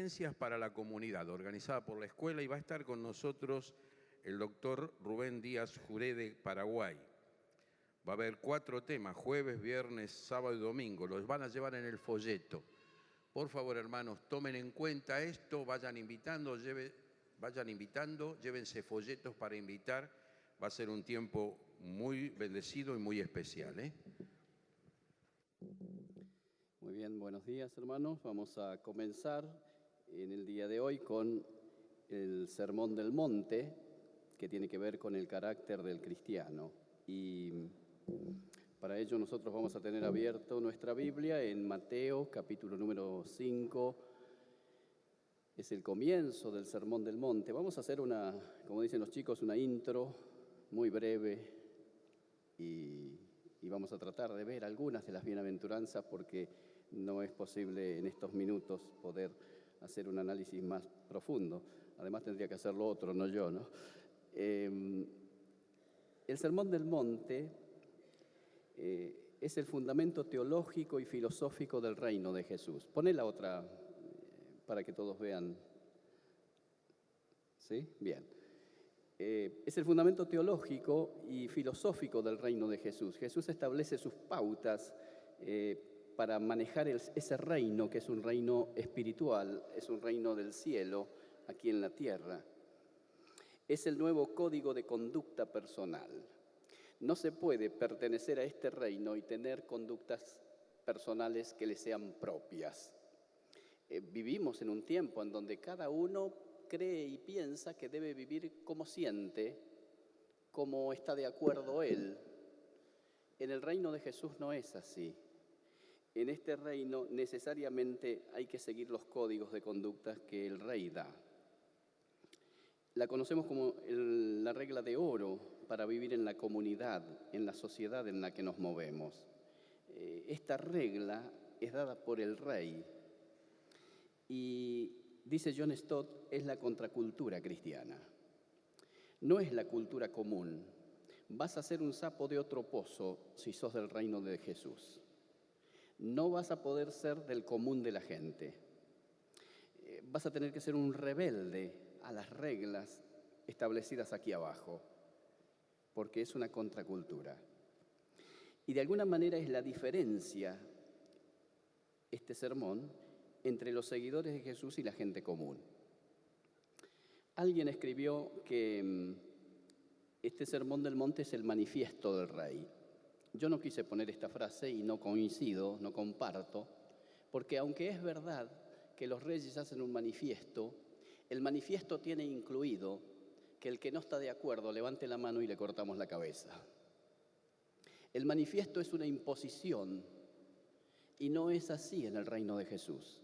Ciencias para la Comunidad, organizada por la escuela, y va a estar con nosotros el doctor Rubén Díaz Juré de Paraguay. Va a haber 4 temas, jueves, viernes, sábado y domingo. Los van a llevar en el folleto. Por favor, hermanos, tomen en cuenta esto, vayan invitando, llévense folletos para invitar. Va a ser un tiempo muy bendecido y muy especial, ¿eh? Muy bien, buenos días, hermanos. Vamos a comenzar en el día de hoy con el Sermón del Monte, que tiene que ver con el carácter del cristiano. Y para ello nosotros vamos a tener abierto nuestra Biblia en Mateo, capítulo número 5. Es el comienzo del Sermón del Monte. Vamos a hacer como dicen los chicos, una intro muy breve y vamos a tratar de ver algunas de las bienaventuranzas porque no es posible en estos minutos poder hacer un análisis más profundo. Además tendría que hacerlo otro, no yo, ¿no? El Sermón del Monte es el fundamento teológico y filosófico del reino de Jesús. Poné la otra para que todos vean. ¿Sí? Bien. Es el fundamento teológico y filosófico del reino de Jesús. Jesús establece sus pautas para manejar ese reino, que es un reino espiritual, es un reino del cielo aquí en la tierra. Es el nuevo código de conducta personal. No se puede pertenecer a este reino y tener conductas personales que le sean propias. Vivimos en un tiempo en donde cada uno cree y piensa que debe vivir como siente, como está de acuerdo él. En el reino de Jesús no es así. En este reino necesariamente hay que seguir los códigos de conducta que el rey da. La conocemos como la regla de oro para vivir en la comunidad, en la sociedad en la que nos movemos. Esta regla es dada por el rey y dice John Stott, es la contracultura cristiana. No es la cultura común. Vas a ser un sapo de otro pozo si sos del reino de Jesús. No vas a poder ser del común de la gente. Vas a tener que ser un rebelde a las reglas establecidas aquí abajo, porque es una contracultura. Y de alguna manera es la diferencia, este sermón, entre los seguidores de Jesús y la gente común. Alguien escribió que este Sermón del Monte es el manifiesto del rey. Yo no quise poner esta frase y no coincido, no comparto, porque aunque es verdad que los reyes hacen un manifiesto, el manifiesto tiene incluido que el que no está de acuerdo levante la mano y le cortamos la cabeza. El manifiesto es una imposición y no es así en el reino de Jesús.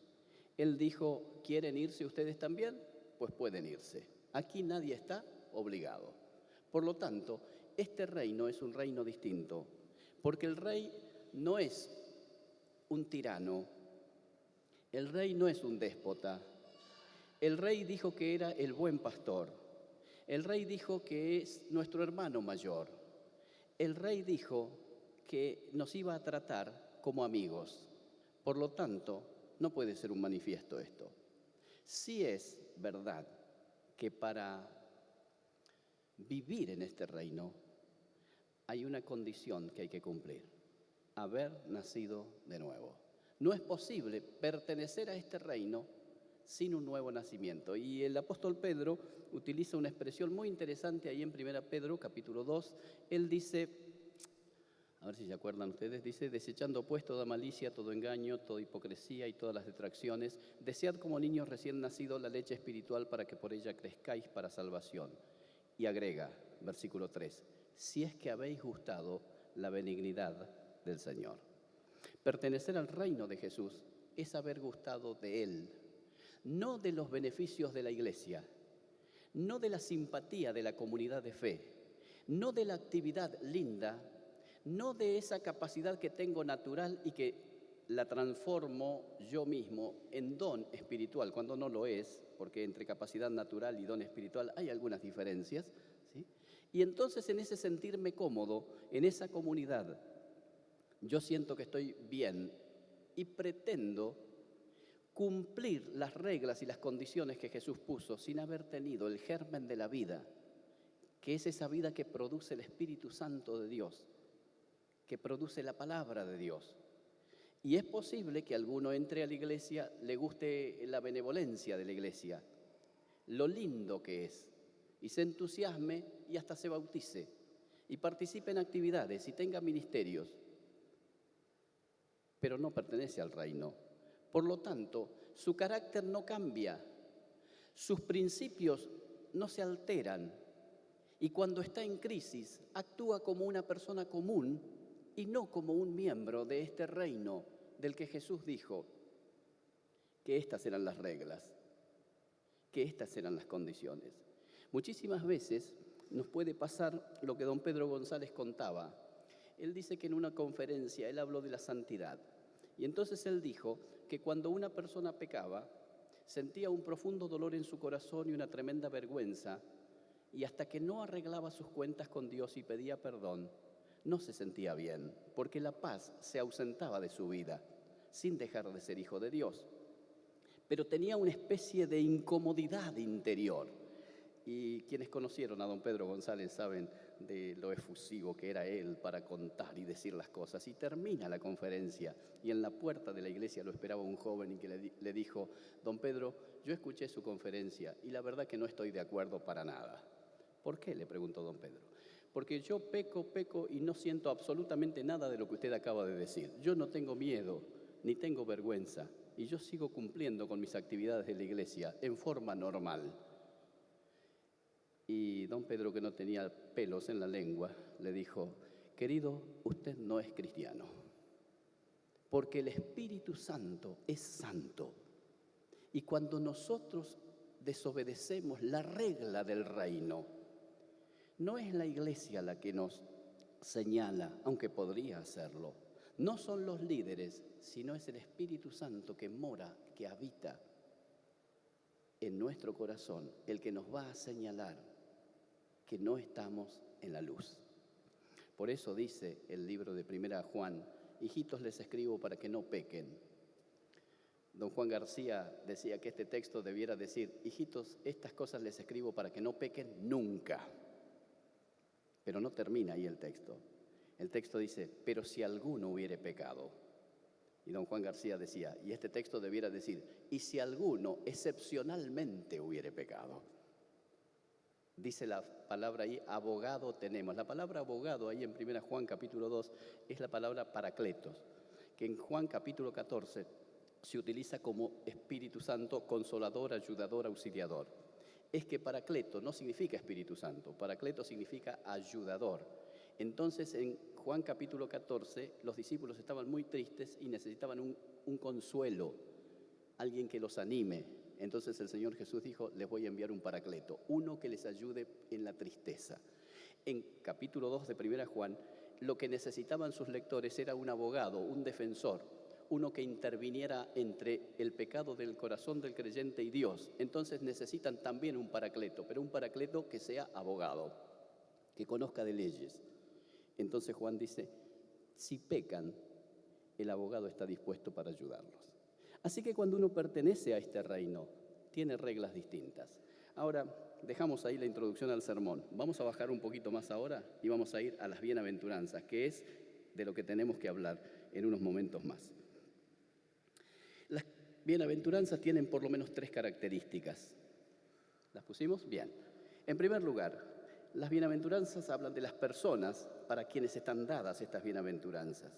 Él dijo, ¿quieren irse ustedes también? Pues pueden irse. Aquí nadie está obligado. Por lo tanto, este reino es un reino distinto, porque el rey no es un tirano, el rey no es un déspota, el rey dijo que era el buen pastor, el rey dijo que es nuestro hermano mayor, el rey dijo que nos iba a tratar como amigos. Por lo tanto, no puede ser un manifiesto esto. Sí es verdad que para vivir en este reino hay una condición que hay que cumplir: haber nacido de nuevo. No es posible pertenecer a este reino sin un nuevo nacimiento. Y el apóstol Pedro utiliza una expresión muy interesante ahí en 1 Pedro, capítulo 2. Él dice, a ver si se acuerdan ustedes, dice, desechando pues toda malicia, todo engaño, toda hipocresía y todas las detracciones, desead como niños recién nacidos la leche espiritual para que por ella crezcáis para salvación. Y agrega, versículo 3, si es que habéis gustado la benignidad del Señor. Pertenecer al reino de Jesús es haber gustado de Él, no de los beneficios de la iglesia, no de la simpatía de la comunidad de fe, no de la actividad linda, no de esa capacidad que tengo natural y que la transformo yo mismo en don espiritual, cuando no lo es, porque entre capacidad natural y don espiritual hay algunas diferencias, ¿sí? Y entonces en ese sentirme cómodo, en esa comunidad, yo siento que estoy bien y pretendo cumplir las reglas y las condiciones que Jesús puso sin haber tenido el germen de la vida, que es esa vida que produce el Espíritu Santo de Dios, que produce la palabra de Dios. Y es posible que alguno entre a la iglesia, le guste la benevolencia de la iglesia, lo lindo que es, y se entusiasme y hasta se bautice, y participe en actividades y tenga ministerios, pero no pertenece al reino. Por lo tanto, su carácter no cambia, sus principios no se alteran, y cuando está en crisis, actúa como una persona común y no como un miembro de este reino del que Jesús dijo que estas eran las reglas, que estas eran las condiciones. Muchísimas veces nos puede pasar lo que don Pedro González contaba. Él dice que en una conferencia él habló de la santidad. Y entonces él dijo que cuando una persona pecaba, sentía un profundo dolor en su corazón y una tremenda vergüenza, y hasta que no arreglaba sus cuentas con Dios y pedía perdón, no se sentía bien, porque la paz se ausentaba de su vida, sin dejar de ser hijo de Dios. Pero tenía una especie de incomodidad interior. Y quienes conocieron a don Pedro González saben de lo efusivo que era él para contar y decir las cosas. Y termina la conferencia y en la puerta de la iglesia lo esperaba un joven y que le dijo: don Pedro, yo escuché su conferencia y la verdad que no estoy de acuerdo para nada. ¿Por qué?, le preguntó don Pedro. Porque yo peco y no siento absolutamente nada de lo que usted acaba de decir. Yo no tengo miedo ni tengo vergüenza y yo sigo cumpliendo con mis actividades de la iglesia en forma normal. Y don Pedro, que no tenía pelos en la lengua, le dijo: querido, usted no es cristiano, porque el Espíritu Santo es santo. Y cuando nosotros desobedecemos la regla del reino, no es la iglesia la que nos señala, aunque podría hacerlo. No son los líderes, sino es el Espíritu Santo que mora, que habita en nuestro corazón, el que nos va a señalar que no estamos en la luz. Por eso dice el libro de 1 Juan: hijitos, les escribo para que no pequen. Don Juan García decía que este texto debiera decir: hijitos, estas cosas les escribo para que no pequen nunca. Pero no termina ahí el texto. El texto dice: pero si alguno hubiere pecado. Y don Juan García decía, y este texto debiera decir: y si alguno excepcionalmente hubiere pecado. Dice la palabra ahí: abogado tenemos. La palabra abogado ahí en 1 Juan capítulo 2 es la palabra paracletos, que en Juan capítulo 14 se utiliza como Espíritu Santo, consolador, ayudador, auxiliador. Es que paracleto no significa Espíritu Santo, paracleto significa ayudador. Entonces en Juan capítulo 14 los discípulos estaban muy tristes y necesitaban un consuelo, alguien que los anime. Entonces el Señor Jesús dijo: les voy a enviar un paracleto, uno que les ayude en la tristeza. En capítulo 2 de 1 Juan, lo que necesitaban sus lectores era un abogado, un defensor, uno que interviniera entre el pecado del corazón del creyente y Dios. Entonces necesitan también un paracleto, pero un paracleto que sea abogado, que conozca de leyes. Entonces Juan dice: si pecan, el abogado está dispuesto para ayudarlos. Así que cuando uno pertenece a este reino, tiene reglas distintas. Ahora, dejamos ahí la introducción al sermón. Vamos a bajar un poquito más ahora y vamos a ir a las bienaventuranzas, que es de lo que tenemos que hablar en unos momentos más. Las bienaventuranzas tienen por lo menos 3 características. ¿Las pusimos? Bien. En primer lugar, las bienaventuranzas hablan de las personas para quienes están dadas estas bienaventuranzas.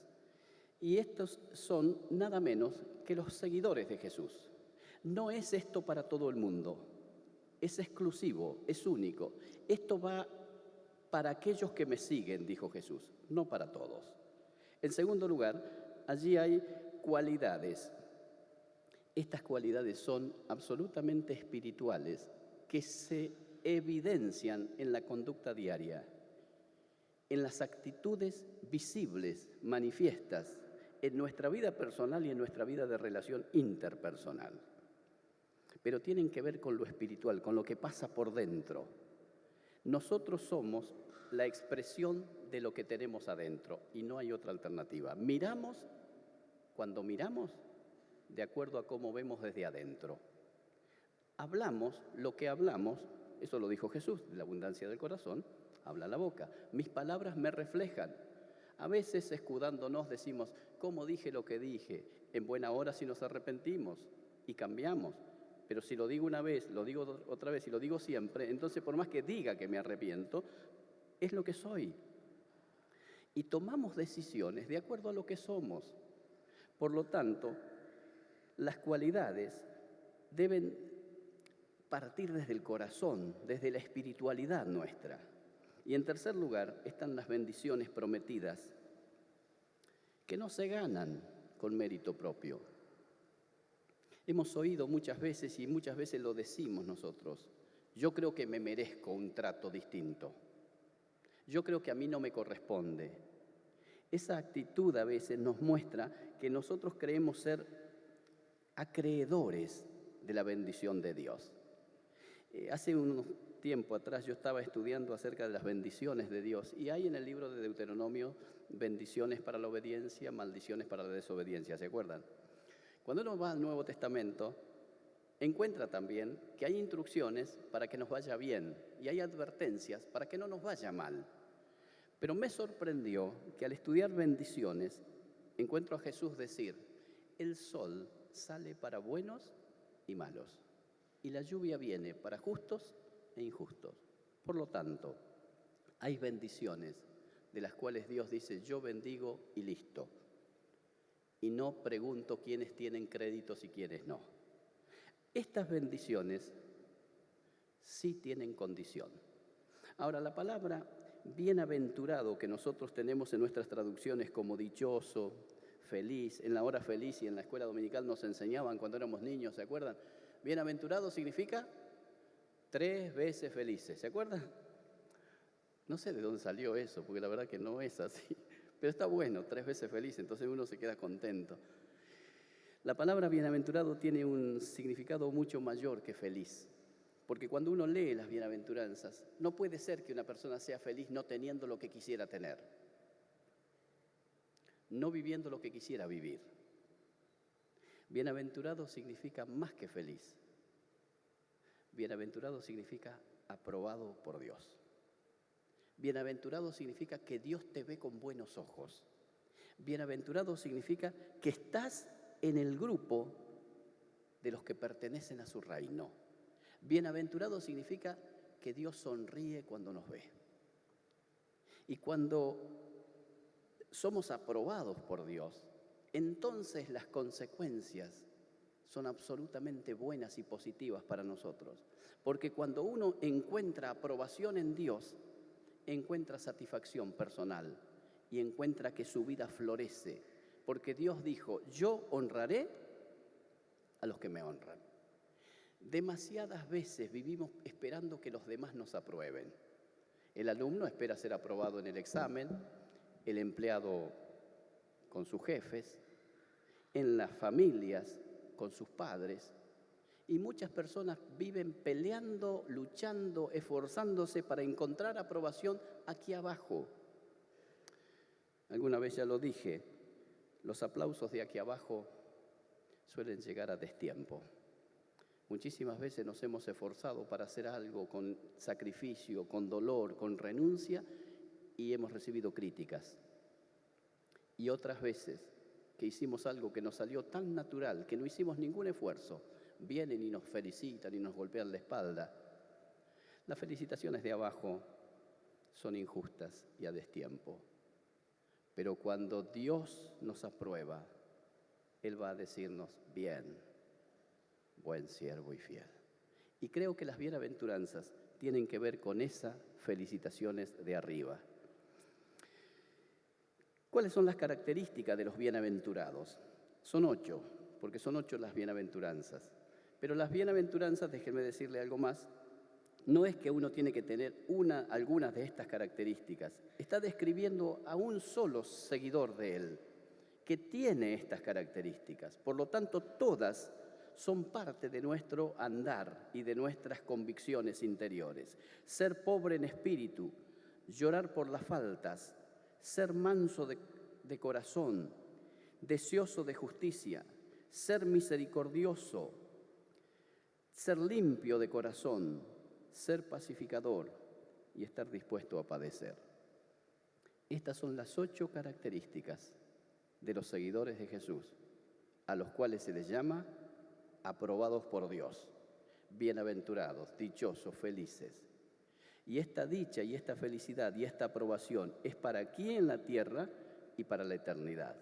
Y estos son nada menos que los seguidores de Jesús. No es esto para todo el mundo, es exclusivo, es único. Esto va para aquellos que me siguen, dijo Jesús, no para todos. En segundo lugar, allí hay cualidades. Estas cualidades son absolutamente espirituales, que se evidencian en la conducta diaria, en las actitudes visibles, manifiestas, en nuestra vida personal y en nuestra vida de relación interpersonal. Pero tienen que ver con lo espiritual, con lo que pasa por dentro. Nosotros somos la expresión de lo que tenemos adentro y no hay otra alternativa. Cuando miramos, de acuerdo a cómo vemos desde adentro. Hablamos lo que hablamos, eso lo dijo Jesús, de la abundancia del corazón, habla la boca. Mis palabras me reflejan. A veces, escudándonos, decimos, ¿cómo dije lo que dije? En buena hora si nos arrepentimos y cambiamos. Pero si lo digo una vez, lo digo otra vez y lo digo siempre, entonces por más que diga que me arrepiento, es lo que soy. Y tomamos decisiones de acuerdo a lo que somos. Por lo tanto, las cualidades deben partir desde el corazón, desde la espiritualidad nuestra. Y en tercer lugar están las bendiciones prometidas, que no se ganan con mérito propio. Hemos oído muchas veces y muchas veces lo decimos nosotros, yo creo que me merezco un trato distinto. Yo creo que a mí no me corresponde. Esa actitud a veces nos muestra que nosotros creemos ser acreedores de la bendición de Dios. Hace un tiempo atrás yo estaba estudiando acerca de las bendiciones de Dios y hay en el libro de Deuteronomio bendiciones para la obediencia, maldiciones para la desobediencia, ¿se acuerdan? Cuando uno va al Nuevo Testamento, encuentra también que hay instrucciones para que nos vaya bien y hay advertencias para que no nos vaya mal. Pero me sorprendió que al estudiar bendiciones encuentro a Jesús decir, el sol sale para buenos y malos, y la lluvia viene para justos e injustos. Por lo tanto, hay bendiciones de las cuales Dios dice, yo bendigo y listo. Y no pregunto quiénes tienen créditos y quiénes no. Estas bendiciones sí tienen condición. Ahora, la palabra bienaventurado que nosotros tenemos en nuestras traducciones como dichoso, feliz, en la hora feliz y en la escuela dominical nos enseñaban cuando éramos niños, ¿se acuerdan? Bienaventurado significa 3 veces felices, ¿se acuerdan? No sé de dónde salió eso, porque la verdad que no es así, pero está bueno, 3 veces feliz, entonces uno se queda contento. La palabra bienaventurado tiene un significado mucho mayor que feliz, porque cuando uno lee las bienaventuranzas, no puede ser que una persona sea feliz no teniendo lo que quisiera tener, no viviendo lo que quisiera vivir. Bienaventurado significa más que feliz. Bienaventurado significa aprobado por Dios. Bienaventurado significa que Dios te ve con buenos ojos. Bienaventurado significa que estás en el grupo de los que pertenecen a su reino. Bienaventurado significa que Dios sonríe cuando nos ve. Y cuando somos aprobados por Dios, entonces las consecuencias son absolutamente buenas y positivas para nosotros. Porque cuando uno encuentra aprobación en Dios, encuentra satisfacción personal y encuentra que su vida florece. Porque Dios dijo, yo honraré a los que me honran. Demasiadas veces vivimos esperando que los demás nos aprueben. El alumno espera ser aprobado en el examen, el empleado con sus jefes, en las familias con sus padres, y muchas personas viven peleando, luchando, esforzándose para encontrar aprobación aquí abajo. Alguna vez ya lo dije, los aplausos de aquí abajo suelen llegar a destiempo. Muchísimas veces nos hemos esforzado para hacer algo con sacrificio, con dolor, con renuncia, y hemos recibido críticas. Y otras veces que hicimos algo que nos salió tan natural, que no hicimos ningún esfuerzo, vienen y nos felicitan y nos golpean la espalda. Las felicitaciones de abajo son injustas y a destiempo. Pero cuando Dios nos aprueba, Él va a decirnos, bien, buen siervo y fiel. Y creo que las bienaventuranzas tienen que ver con esas felicitaciones de arriba. ¿Cuáles son las características de los bienaventurados? Son 8, porque son 8 las bienaventuranzas. Pero las bienaventuranzas, déjenme decirle algo más, no es que uno tiene que tener algunas de estas características. Está describiendo a un solo seguidor de Él, que tiene estas características. Por lo tanto, todas son parte de nuestro andar y de nuestras convicciones interiores. Ser pobre en espíritu, llorar por las faltas, ser manso de corazón, deseoso de justicia, ser misericordioso, ser limpio de corazón, ser pacificador y estar dispuesto a padecer. Estas son las 8 características de los seguidores de Jesús, a los cuales se les llama aprobados por Dios, bienaventurados, dichosos, felices. Y esta dicha y esta felicidad y esta aprobación es para aquí en la tierra y para la eternidad.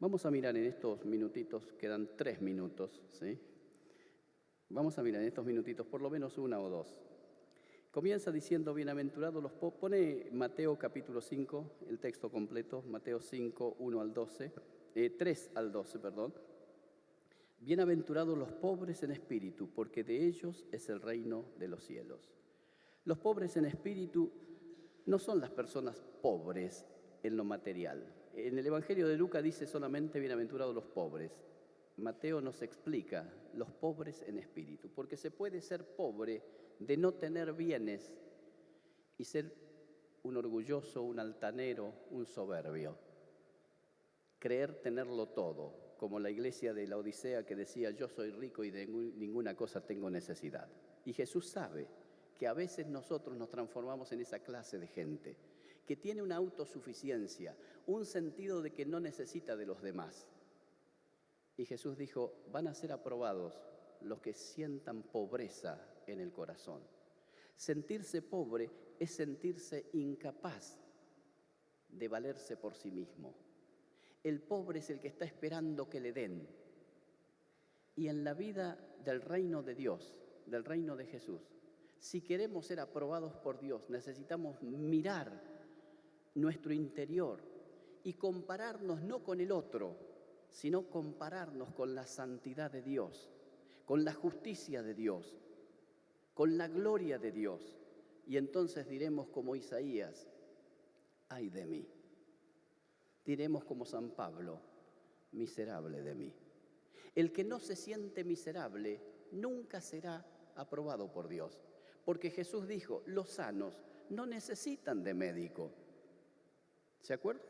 Vamos a mirar en estos minutitos, quedan 3 minutos, ¿sí? Vamos a mirar en estos minutitos por lo menos 1 o 2. Comienza diciendo, bienaventurados los pobres. Pone Mateo capítulo 5, el texto completo, Mateo 5, 1 al 12, 3 al 12, perdón. Bienaventurados los pobres en espíritu, porque de ellos es el reino de los cielos. Los pobres en espíritu no son las personas pobres en lo material. En el Evangelio de Lucas dice solamente bienaventurados los pobres. Mateo nos explica los pobres en espíritu, porque se puede ser pobre de no tener bienes y ser un orgulloso, un altanero, un soberbio. Creer tenerlo todo, como la iglesia de la Odisea que decía, yo soy rico y de ninguna cosa tengo necesidad. Y Jesús sabe que a veces nosotros nos transformamos en esa clase de gente, que tiene una autosuficiencia, un sentido de que no necesita de los demás. Y Jesús dijo, van a ser aprobados los que sientan pobreza en el corazón. Sentirse pobre es sentirse incapaz de valerse por sí mismo. El pobre es el que está esperando que le den. Y en la vida del reino de Dios, del reino de Jesús, si queremos ser aprobados por Dios, necesitamos mirar nuestro interior y compararnos no con el otro, sino compararnos con la santidad de Dios, con la justicia de Dios, con la gloria de Dios. Y entonces diremos como Isaías, ay de mí. Diremos como San Pablo, miserable de mí. El que no se siente miserable nunca será aprobado por Dios. Porque Jesús dijo, los sanos no necesitan de médico. ¿Se acuerdan?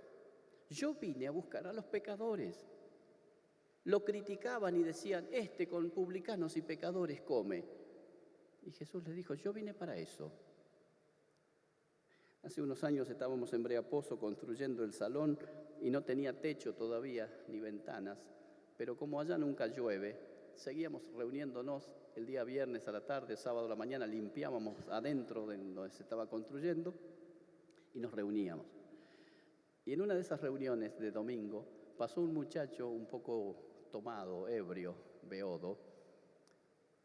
Yo vine a buscar a los pecadores. Lo criticaban y decían, con publicanos y pecadores come. Y Jesús les dijo, yo vine para eso. Hace unos años estábamos en Breaposo construyendo el salón y no tenía techo todavía ni ventanas, pero como allá nunca llueve, seguíamos reuniéndonos el día viernes a la tarde, sábado a la mañana, limpiábamos adentro de donde se estaba construyendo y nos reuníamos. Y en una de esas reuniones de domingo pasó un muchacho un poco tomado, ebrio, beodo,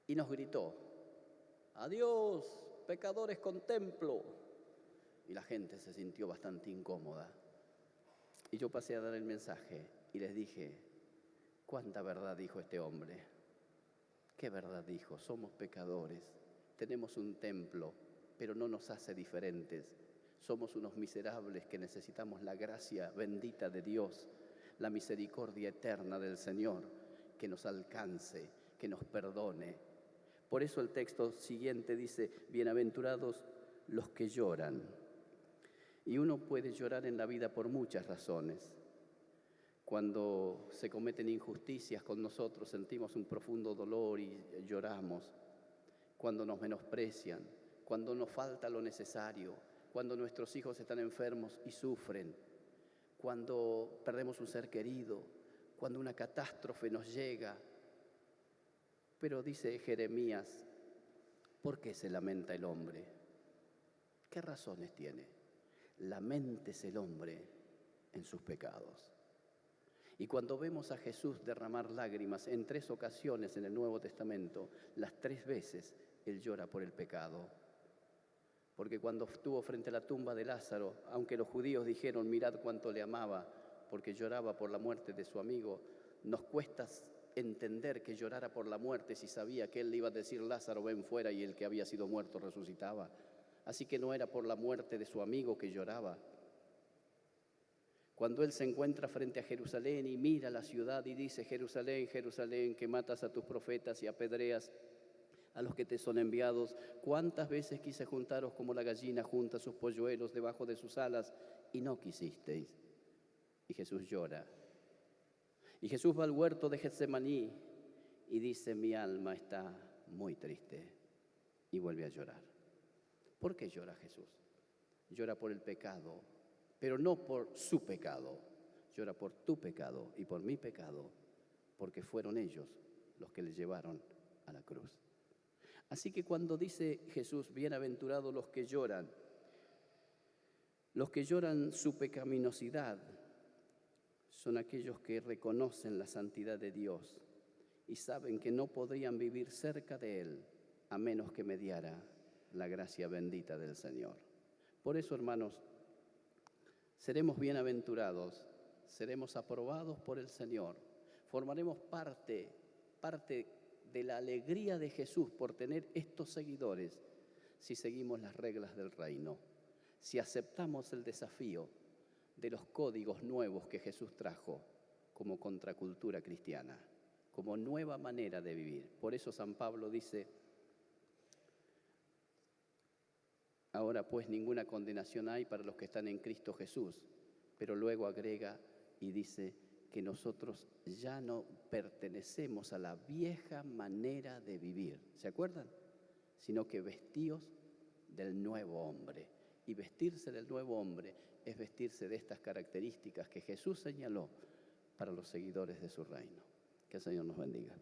y nos gritó, adiós, pecadores contemplo. Y la gente se sintió bastante incómoda. Y yo pasé a dar el mensaje y les dije, ¿cuánta verdad dijo este hombre? ¿Qué verdad dijo? Somos pecadores, tenemos un templo, pero no nos hace diferentes. Somos unos miserables que necesitamos la gracia bendita de Dios, la misericordia eterna del Señor, que nos alcance, que nos perdone. Por eso el texto siguiente dice, bienaventurados los que lloran. Y uno puede llorar en la vida por muchas razones. Cuando se cometen injusticias con nosotros, sentimos un profundo dolor y lloramos. Cuando nos menosprecian, cuando nos falta lo necesario, cuando nuestros hijos están enfermos y sufren, cuando perdemos un ser querido, cuando una catástrofe nos llega. Pero dice Jeremías, ¿por qué se lamenta el hombre? ¿Qué razones tiene? Laméntese el hombre en sus pecados. Y cuando vemos a Jesús derramar lágrimas en 3 ocasiones en el Nuevo Testamento, las 3 veces Él llora por el pecado. Porque cuando estuvo frente a la tumba de Lázaro, aunque los judíos dijeron, mirad cuánto le amaba, porque lloraba por la muerte de su amigo, nos cuesta entender que llorara por la muerte si sabía que Él le iba a decir, Lázaro, ven fuera, y el que había sido muerto resucitaba. Así que no era por la muerte de su amigo que lloraba. Cuando Él se encuentra frente a Jerusalén y mira la ciudad y dice, Jerusalén, Jerusalén, que matas a tus profetas y apedreas a los que te son enviados, ¿cuántas veces quise juntaros como la gallina junta sus polluelos debajo de sus alas y no quisisteis? Y Jesús llora. Y Jesús va al huerto de Getsemaní y dice, mi alma está muy triste, y vuelve a llorar. ¿Por qué llora Jesús? Llora por el pecado, pero no por su pecado. Llora por tu pecado y por mi pecado, porque fueron ellos los que le llevaron a la cruz. Así que cuando dice Jesús, bienaventurados los que lloran su pecaminosidad, son aquellos que reconocen la santidad de Dios y saben que no podrían vivir cerca de Él a menos que mediara la gracia bendita del Señor. Por eso, hermanos, seremos bienaventurados, seremos aprobados por el Señor, formaremos parte de la alegría de Jesús por tener estos seguidores si seguimos las reglas del reino, si aceptamos el desafío de los códigos nuevos que Jesús trajo como contracultura cristiana, como nueva manera de vivir. Por eso San Pablo dice, ahora pues ninguna condenación hay para los que están en Cristo Jesús, pero luego agrega y dice que nosotros ya no pertenecemos a la vieja manera de vivir, ¿se acuerdan? Sino que vestíos del nuevo hombre. Y vestirse del nuevo hombre es vestirse de estas características que Jesús señaló para los seguidores de su reino. Que el Señor nos bendiga.